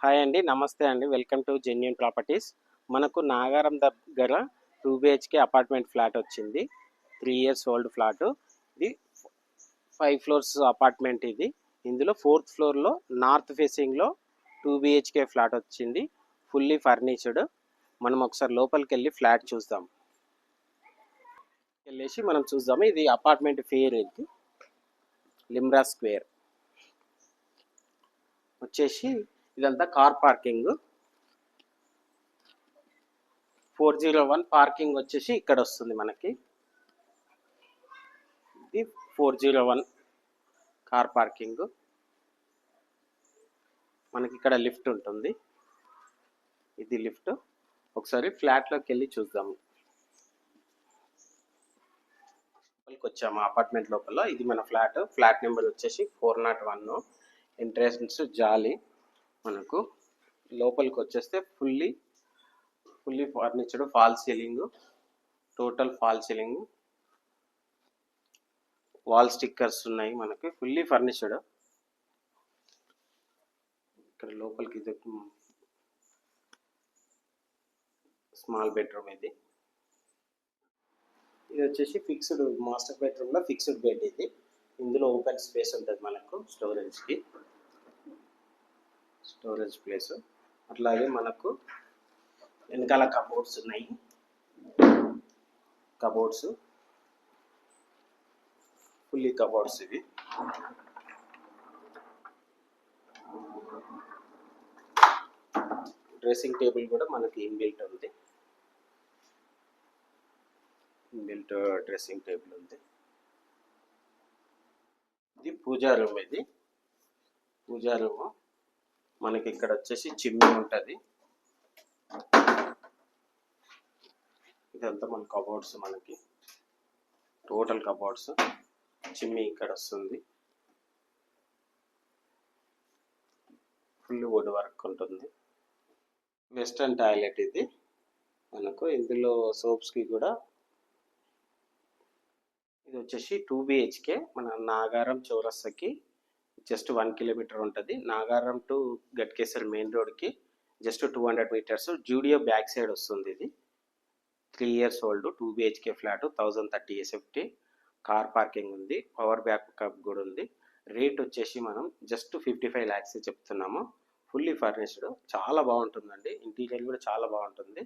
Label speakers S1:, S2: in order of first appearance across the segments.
S1: Hi అండి, నమస్తే అండి. Welcome to genuine properties. మనకు నాగారం దగ్గర 2 BHK అపార్ట్మెంట్ ఫ్లాట్ వచ్చింది. 3 years ఓల్డ్ ఫ్లాటు. ఇది 5 floors అపార్ట్మెంట్ ఇది. ఇందులో 4th ఫ్లోర్లో నార్త్ ఫేసింగ్లో 2 BHK ఫ్లాట్ వచ్చింది. ఫుల్లీ ఫర్నిచర్డ్. మనం ఒకసారి లోపలికి వెళ్ళి ఫ్లాట్ చూద్దాం. మనం చూద్దాము. ఇది అపార్ట్మెంట్ పేరు ఇది లిమ్రా స్క్వేర్ వచ్చేసి ఇదంతా కార్ పార్కింగ్. 401 పార్కింగ్ వచ్చేసి ఇక్కడ వస్తుంది మనకి. ఇది 401 కార్ పార్కింగ్. మనకి ఇక్కడ లిఫ్ట్ ఉంటుంది. ఇది లిఫ్ట్. ఒకసారి ఫ్లాట్లోకి వెళ్ళి చూద్దాము. లోపలికి వచ్చాము అపార్ట్మెంట్ లోపల. ఇది మన ఫ్లాట్ నెంబర్ వచ్చేసి 401. ఎంట్రన్స్ జాలి. మనకు లోపలికి వచ్చేస్తే fully ఫర్నిచర్డ్. Fall ceiling, total fall ceiling, wall stickers ఉన్నాయి మనకి. ఫుల్లీ ఫర్నిచర్డ్. ఇక్కడ లోపలికి ఇది స్మాల్ బెడ్రూమ్. ఇది వచ్చేసి ఫిక్స్డ్ మాస్టర్ బెడ్రూమ్లో ఫిక్స్డ్ బెడ్. ఇది ఇందులో ఓపెన్ స్పేస్ ఉంటుంది మనకు స్టోరేజ్ ప్లేస్. అట్లాగే మనకు వెనకాల కబోర్డ్స్ ఉన్నాయి. ఫుల్లీ కబోర్డ్స్ ఇవి. డ్రెస్సింగ్ టేబుల్ కూడా మనకి ఇన్బిల్ట్ ఉంది. డ్రెస్సింగ్ టేబుల్ ఉంది. ఇది పూజా రూమ్. ఇది పూజా రూమ్. మనకి ఇక్కడ వచ్చేసి చిమ్నీ ఉంటుంది. ఇదంతా మన కబోర్డ్స్. మనకి టోటల్ కబోర్డ్స్. చిమ్నీ ఇక్కడ వస్తుంది. ఫుల్ వుడ్ వర్క్ ఉంటుంది. వెస్టర్న్ టాయిలెట్ ఇది మనకు. ఇందులో సోప్స్కి కూడా. ఇది వచ్చేసి 2 BHK. మన నాగారం చౌరస్తాకి జస్ట్ 1 kilometer ఉంటుంది. నాగారం టు గట్కేసర్ మెయిన్ రోడ్కి just 200 meters. Zudio back side వస్తుంది. ఇది 3 years old 2 BHK flat. 1030 SFT. Car parking ఉంది. పవర్ బ్యాకప్ కూడా ఉంది. రేట్ వచ్చేసి మనం జస్ట్ 55 lakhs చెప్తున్నాము. Fully furnished. చాలా బాగుంటుందండి. ఇంటీరియర్ కూడా చాలా బాగుంటుంది.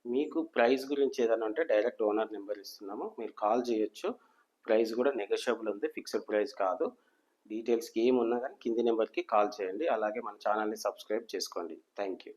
S1: మీకు ప్రైస్ గురించి ఏదైనా ఉంటే డైరెక్ట్ ఓనర్ నెంబర్ ఇస్తున్నాము, మీరు కాల్ చేయొచ్చు. ప్రైస్ కూడా నెగోషియబుల్ ఉంది, ఫిక్స్డ్ ప్రైస్ కాదు. డీటెయిల్స్కి ఏమున్నా కానీ కింది నెంబర్కి కాల్ చేయండి. అలాగే మన ఛానల్ని సబ్స్క్రైబ్ చేసుకోండి. Thank you.